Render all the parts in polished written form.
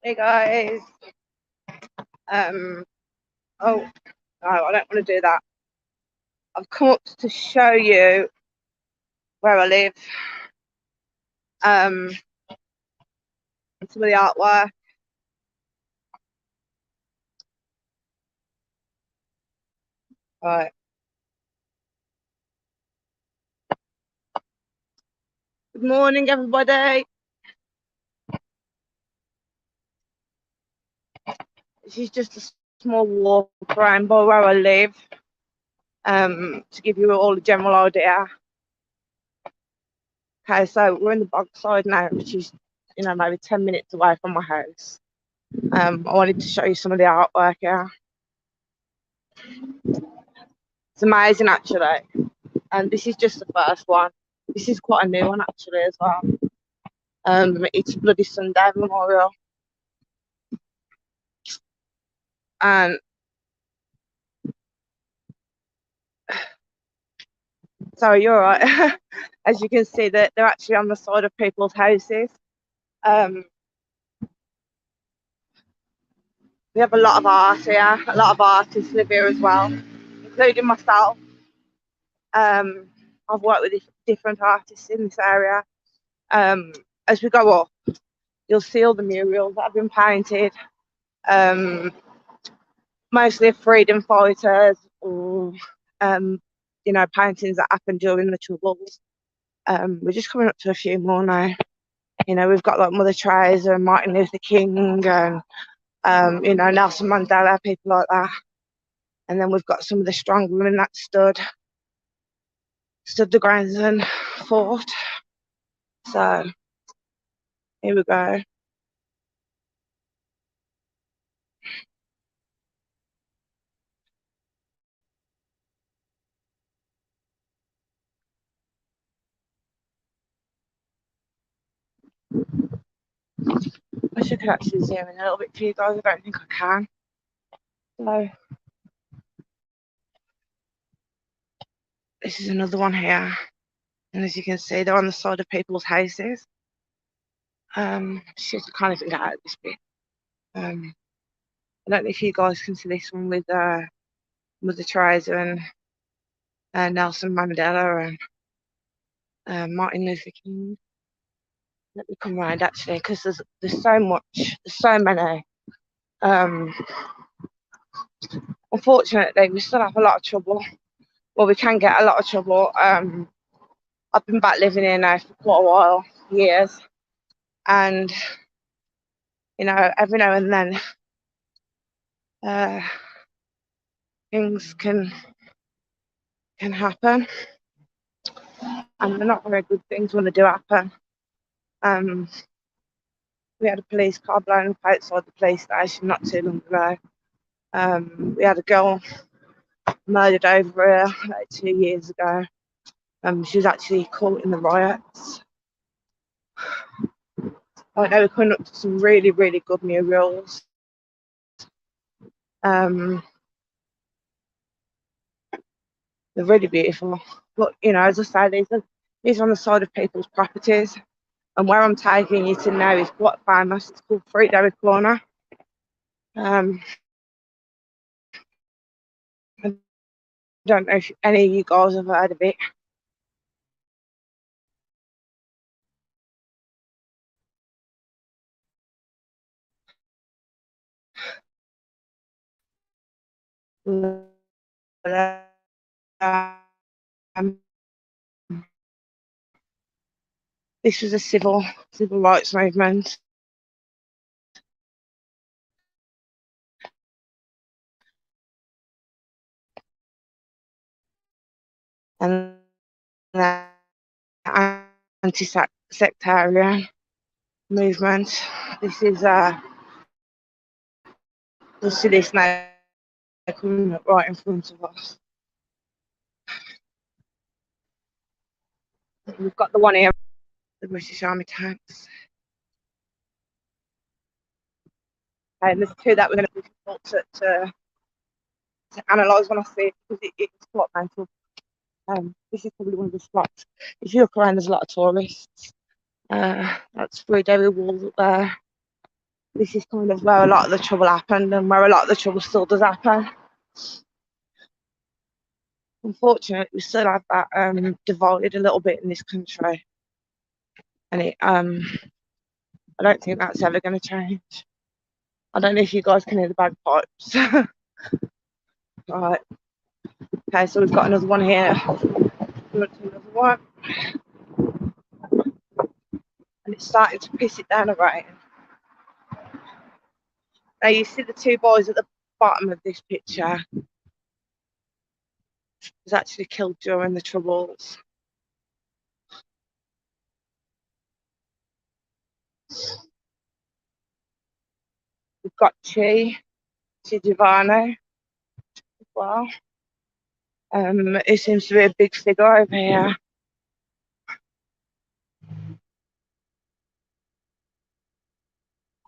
Hey guys. Um. Oh no, I don't want to do that. I've come up to show you where I live. Um. And some of the artwork. Right. Good morning, everybody. This is just a small walk around by where I live. To give you all a general idea. Okay, so we're in the bogside now, which is maybe 10 minutes away from my house. I wanted to show you some of the artwork here. It's amazing, actually. And this is just the first one. This is quite a new one, actually, as well. It's Bloody Sunday Memorial. And so you're right. As you can see, that they're actually on the side of people's houses. Um, we have a lot of art here. A lot of artists live here as well, including myself. I've worked with different artists in this area. As we go up, you'll see all the murals that have been painted. Mostly freedom fighters or paintings that happened during the Troubles. We're just coming up to a few more now. We've got like Mother Teresa and Martin Luther King and Nelson Mandela, people like that. And then we've got some of the strong women that stood the grounds and fought. So here we go. I wish I could actually zoom in a little bit for you guys. I don't think I can. So this is another one here. And as you can see, they're on the side of people's houses. Shit, I can't even get out of this bit. I don't know if you guys can see this one with Mother Teresa and Nelson Mandela and Martin Luther King. Let me come round actually, because there's so much, there's so many. Unfortunately, we still have a lot of trouble. Well, we can get a lot of trouble. I've been back living here now for quite a while, years, and every now and then things can happen, and they're not very good things when they do happen. We had a police car blown up outside the police station not too long ago. We had a girl murdered over here like 2 years ago. She was actually caught in the riots. I know we're coming up to some really, really good murals. They're really beautiful. But, as I say, these are on the side of people's properties. And where I'm taking you to now is quite famous. It's called Friedrich Corner. I don't know if any of you guys have heard of it. This was a civil rights movement. And anti-sectarian movement. This is you'll see this now coming up right in front of us. We've got the one here, the British Army tanks. And there's two that we're going to be difficult to analyse when I see it, because it's quite mental. This is probably one of the spots. If you look around, there's a lot of tourists. That's 3 Daily Walls up there. This is kind of where a lot of the trouble happened and where a lot of the trouble still does happen. Unfortunately, we still have that divide a little bit in this country, and I don't think that's ever going to change. I don't know if you guys can hear the bagpipes. Right. Okay, so we've got another one here. Another one, and it's starting to piss it down a rain. Now you see the two boys at the bottom of this picture was actually killed during the Troubles. We've got Chi Giovanni as well. He seems to be a big figure over here.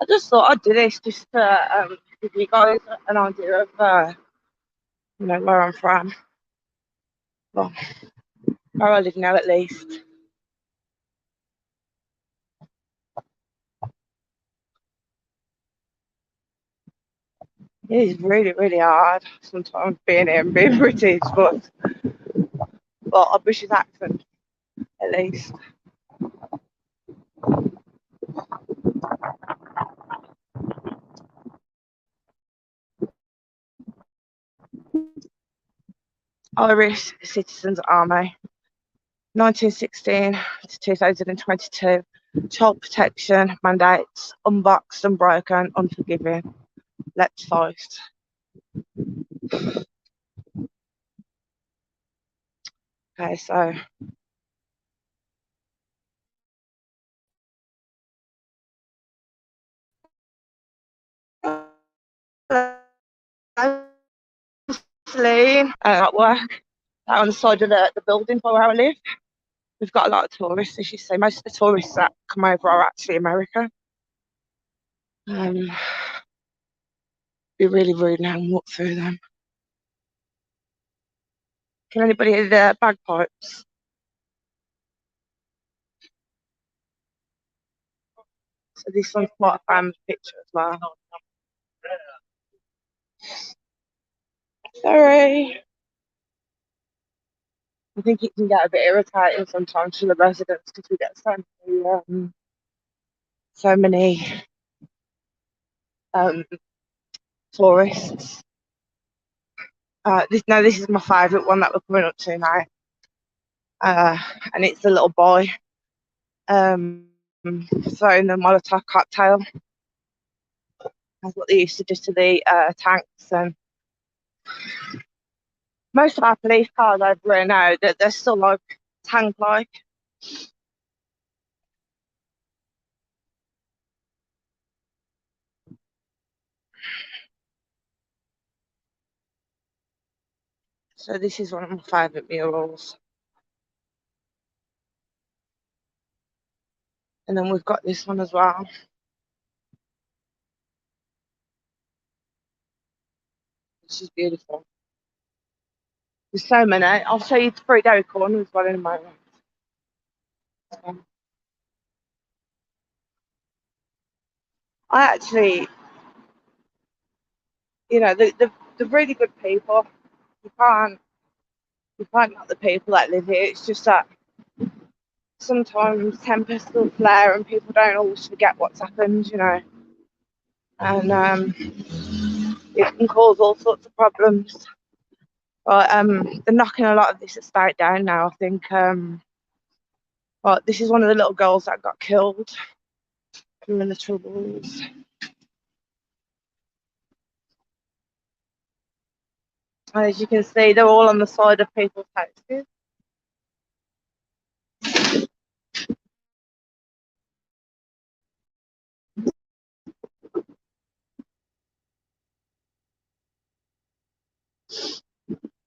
I just thought I'd do this just to give you guys an idea of where I'm from. Well, where I live now at least. It is really, really hard sometimes being here and being British, but a British accent at least. Irish Citizens Army, 1916 to 2022. Child protection mandates unboxed, unbroken, unforgiving. Let's fight. Okay, so at work on the side of the building where I live. We've got a lot of tourists, as you see. Most of the tourists that come over are actually American. Be really rude now and walk through them. Can anybody hear the bagpipes? So this one's quite a famous picture as well. Sorry. I think it can get a bit irritating sometimes for the residents because we get so many tourists. This is my favourite one that we're coming up to now, and it's the little boy throwing the Molotov cocktail. That's what they used to do to the tanks, and most of our police cars over here now that they're still like tank-like. So this is one of my favourite murals. And then we've got this one as well. Which is beautiful. There's so many. I'll show you three Dairy Corner as well in a moment. I actually, the really good people. You can't knock the people that live here. It's just that sometimes tempers will flare and people don't always forget what's happened. And it can cause all sorts of problems. But they're knocking a lot of this estate down now. I think. But this is one of the little girls that got killed during the Troubles. And as you can see, they're all on the side of people's houses.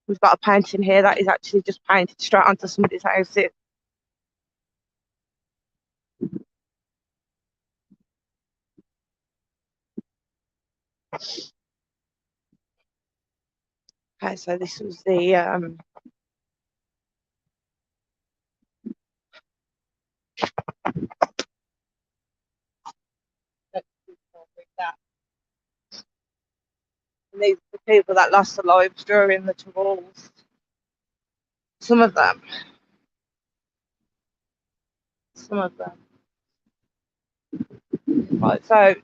We've got a painting here that is actually just painted straight onto somebody's house. Okay, so this was the people that lost their lives during the troubles. Some of them. Right, so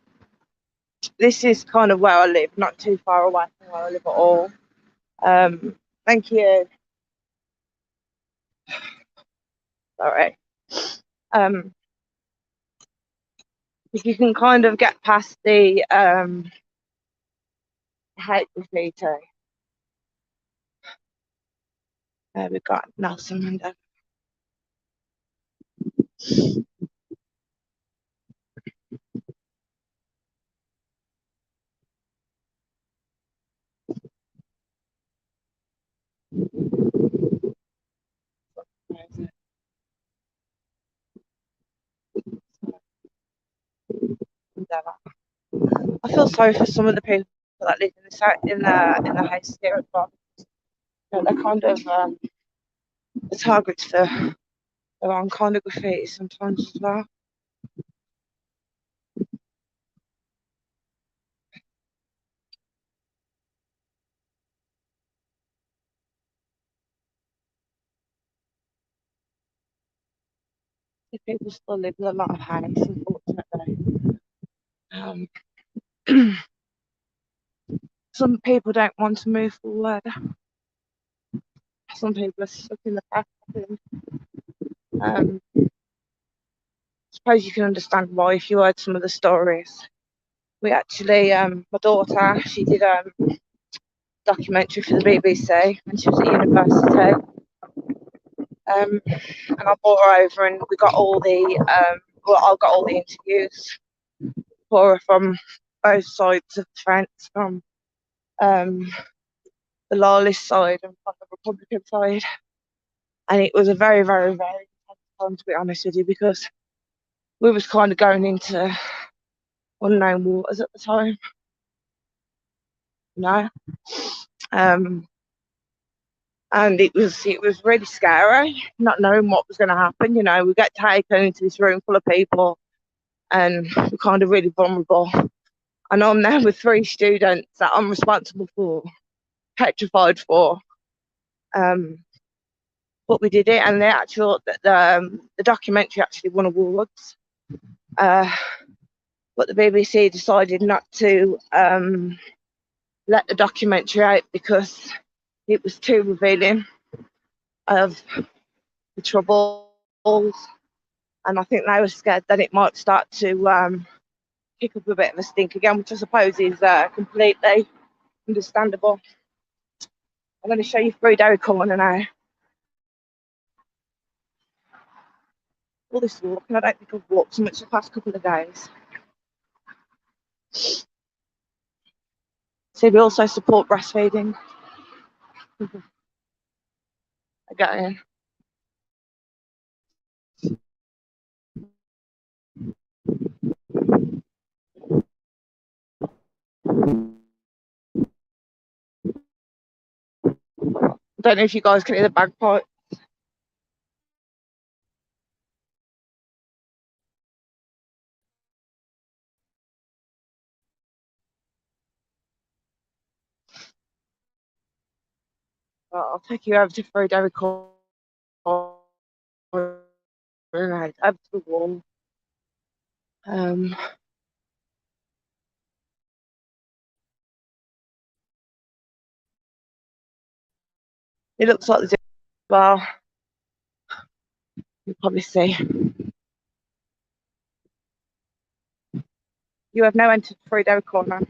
this is kind of where I live, not too far away from where I live at all. Thank you. Sorry. If you can kind of get past the hate graffiti. We've got Nelson Mandela. I feel sorry for some of the people that live in the house here as well. You know, they're kind of the targets for their own kind of graffiti sometimes as well. People still live with a lot of hate, unfortunately. Um, some people don't want to move forward. Some people are stuck in the past. I suppose you can understand why if you heard some of the stories. We actually, my daughter, she did a documentary for the BBC when she was at university. And I brought her over and we got all the, I got all the interviews for her from both sides of the fence, from um, the loyalist side and from the Republican side. And it was a very, very, very intense time, to be honest with you, because we was kind of going into unknown waters at the time, you know. And it was really scary, not knowing what was going to happen. You know, we get taken into this room full of people, and we're kind of really vulnerable. And I'm there with 3 students that I'm responsible for, petrified for. But we did it, and the documentary actually won awards. But the BBC decided not to let the documentary out because it was too revealing of the troubles, and I think they were scared that it might start to kick up a bit of a stink again, which I suppose is completely understandable. I'm going to show you through Derry Corner now. All this walking, I don't think I've walked so much the past couple of days. So we also support breastfeeding. Again. I don't know if you guys can hear the bagpipe. I'll take you over to through Derry Corner, over to the wall. It looks like there's well, you'll probably see. You have now entered through Derry Corner.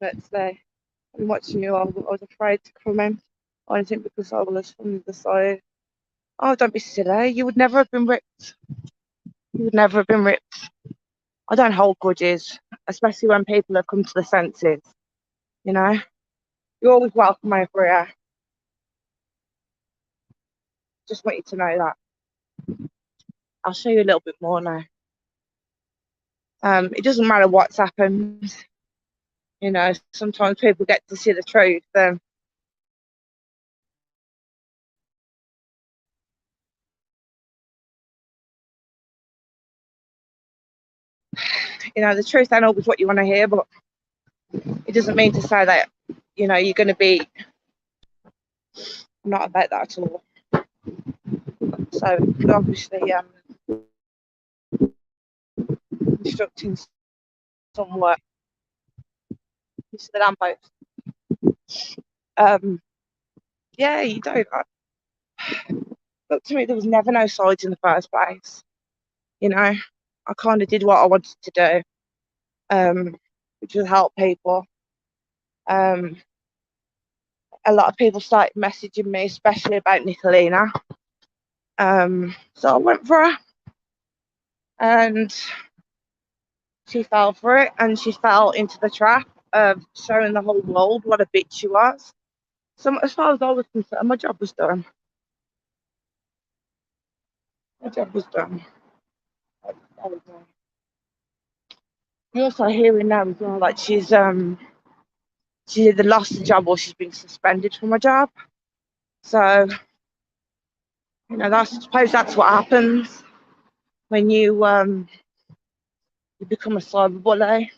Let's say I'm watching you. I was afraid to come in. I think because I was from the side. Oh, don't be silly. You would never have been ripped. You would never have been ripped. I don't hold grudges, especially when people have come to the senses. You know, you're always welcome over here. Just want you to know that. I'll show you a little bit more now. It doesn't matter what's happened. You know, sometimes people get to see the truth. You know, the truth ain't always what you want to hear, but It doesn't mean to say that, you're going to be not about that at all. So obviously instructing some work. You see the lamppost. Yeah, you don't. Look, to me, there was never no sides in the first place. I kind of did what I wanted to do, which was help people. Um, a lot of people started messaging me, especially about Nicolina. So I went for her, and she fell for it, and she fell into the trap of showing the whole world what a bitch she was. So as far as I was concerned, my job was done. My job was done. You're also hearing now as well, like she's either lost the job or she's been suspended from her job. So I suppose that's what happens when you become a cyberbully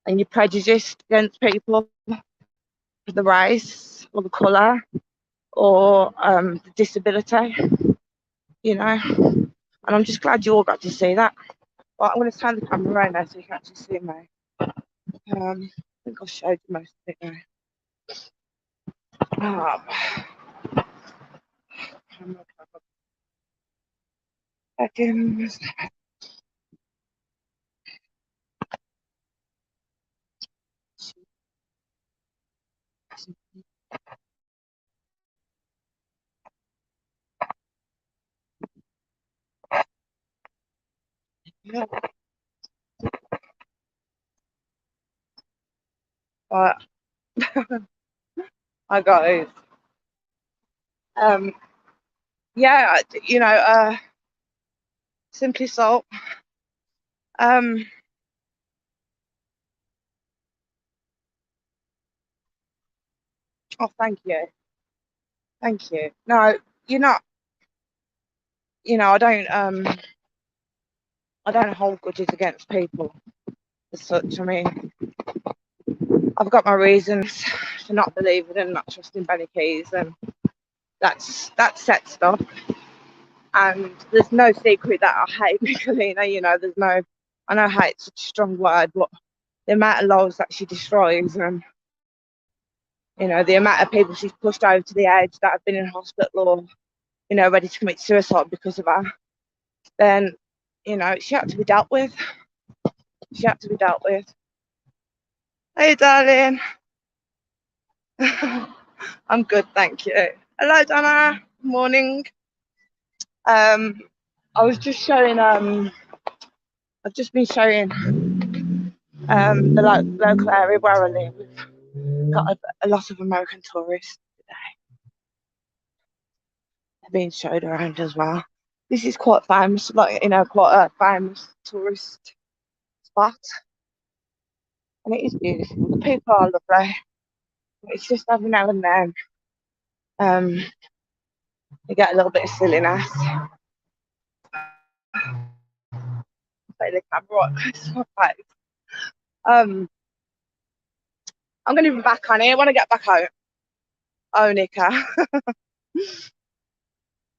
and you're prejudiced against people for the race or the colour or the disability. And I'm just glad you all got to see that. Well, I'm going to turn the camera around now so you can actually see me. I think I've showed you most of it now. Seconds. Yeah. But I got it. Um, yeah, simply salt. Um, oh, thank you, thank you. No, you're not. I don't hold grudges against people as such. I mean, I've got my reasons for not believing and not trusting Benny Keys, and that's set stuff. And there's no secret that I hate Michelina. There's no. I know hate's such a strong word, but the amount of lives that she destroys, and the amount of people she's pushed over to the edge that have been in hospital or ready to commit suicide because of her, then she had to be dealt with. She had to be dealt with. Hey, darling. I'm good, thank you. Hello, Donna. Morning. I was just showing. I've just been showing the local area where I live. We've got a lot of American tourists today. They're being showed around as well. This is quite famous, quite a famous tourist spot, and it is beautiful. The people are lovely. It's just every now and then, you get a little bit of silliness. Play the camera right. I'm going to be back on here when I get back home. Oh, Nika.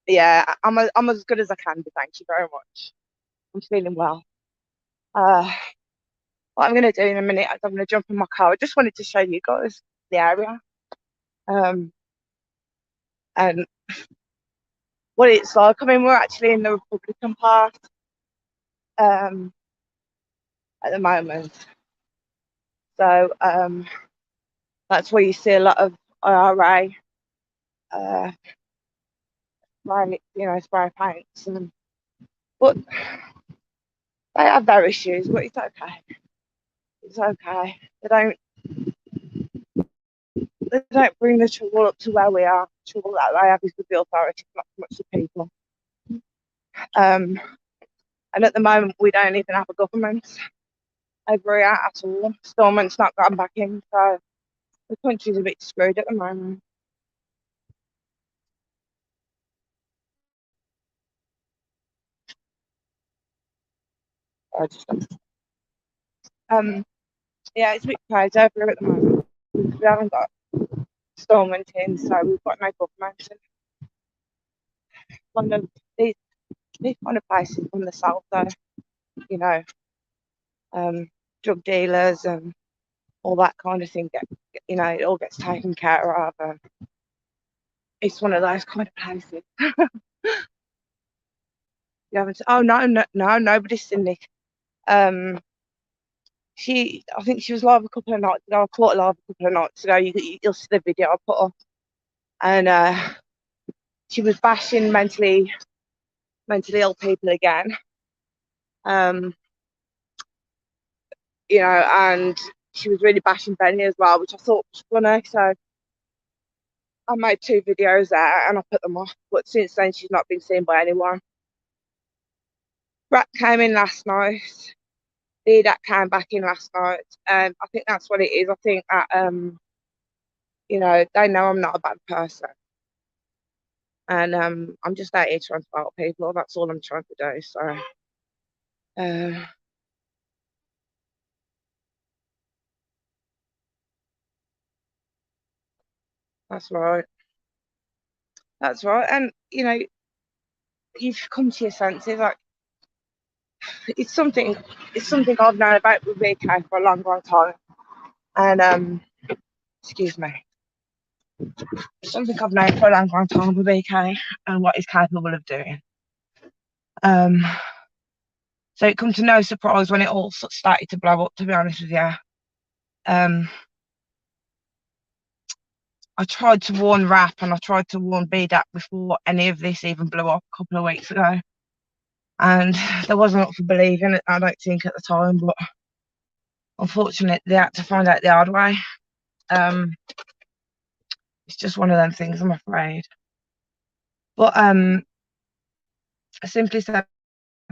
Yeah, I'm as good as I can be. Thank you very much. I'm feeling well. Uh, what I'm going to do in a minute is I'm going to jump in my car. I just wanted to show you guys the area, and what it's like. I mean, we're actually in the Republican part at the moment, so that's where you see a lot of IRA, spray paints, but they have their issues. But it's okay. It's okay. They don't bring the trouble up to where we are. The trouble that they have is with the authorities, not so much the people. And at the moment, we don't even have a government over here at all. Stormont's not gone back in, so the country's a bit screwed at the moment. I just, Yeah, it's a bit crazy over here at the moment. We haven't got storm and tin, so we've got no government. And one of these kind of places from the south, though, you know, drug dealers and all that kind of thing you know, it all gets taken care of. And it's one of those kind of places. You haven't? Oh no, nobody's seen Nick. I think she was live a couple of nights ago. I caught her live a couple of nights ago. You'll see the video I put up, and she was bashing mentally ill people again. You know, and she was really bashing Benny as well, which I thought was funny. So I made 2 videos there and I put them off. But since then, she's not been seen by anyone. Rat came in last night. That came back in last night, and I think that's what it is. I think that you know, they know I'm not a bad person, and I'm just out here trying to help people. That's all I'm trying to do. So that's right. That's right. And you know, you've come to your senses. Like it's something I've known about with VK for a long, long time. And excuse me. Something I've known for a long, long time with VK and what he's capable of doing. So it come to no surprise when it all started to blow up, to be honest with you. I tried to warn Rap and I tried to warn BDAC before any of this even blew up a couple of weeks ago. And there wasn't a lot for believing it, I don't think, at the time, but unfortunately they had to find out the hard way. It's just one of them things, I'm afraid. But I simply said,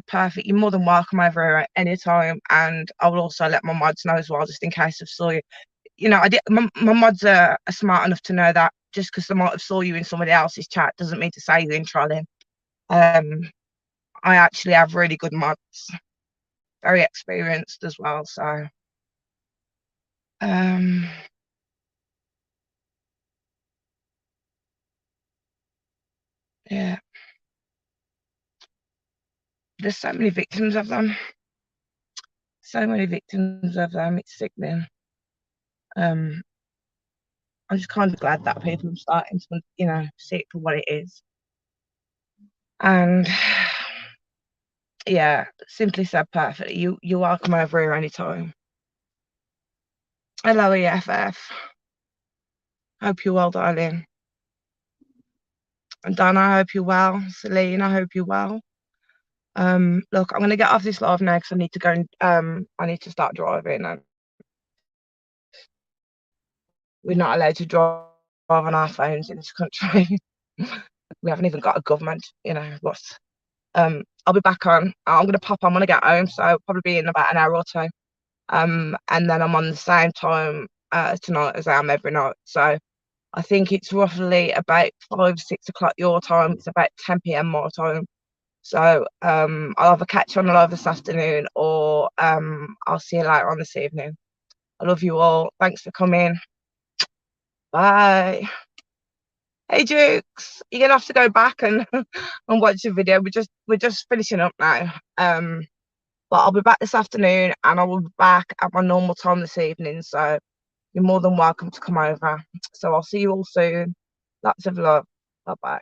perfect, you're more than welcome over here at any time, and I will also let my mods know as well, just in case I've saw you. You know, my mods are smart enough to know that just because they might have saw you in somebody else's chat doesn't mean to say you're in trolling. I actually have really good mods, very experienced as well. So, yeah, there's so many victims of them. So many victims of them. It's sickening. I'm just kind of glad that people are starting to, you know, see it for what it is. And yeah, simply said perfectly. You're welcome over here anytime. Hello, EFF. Hope you're well, darling. And Donna, I hope you're well. Celine, I hope you're well. Look, I'm gonna get off this live now because I need to go and I need to start driving, and we're not allowed to drive on our phones in this country. We haven't even got a government, you know. But I'll be back on. I'm gonna pop on when I get home, so I'll probably be in about an hour or two. And then I'm on the same time tonight as I am every night. So I think it's roughly about 5, 6 o'clock your time. It's about 10 p.m. my time. So I'll either catch you on the live this afternoon, or I'll see you later on this evening. I love you all. Thanks for coming. Bye. Hey Jukes, you're gonna have to go back and and watch the video. We're just finishing up now. But I'll be back this afternoon, and I will be back at my normal time this evening. So you're more than welcome to come over. So I'll see you all soon. Lots of love. Bye bye.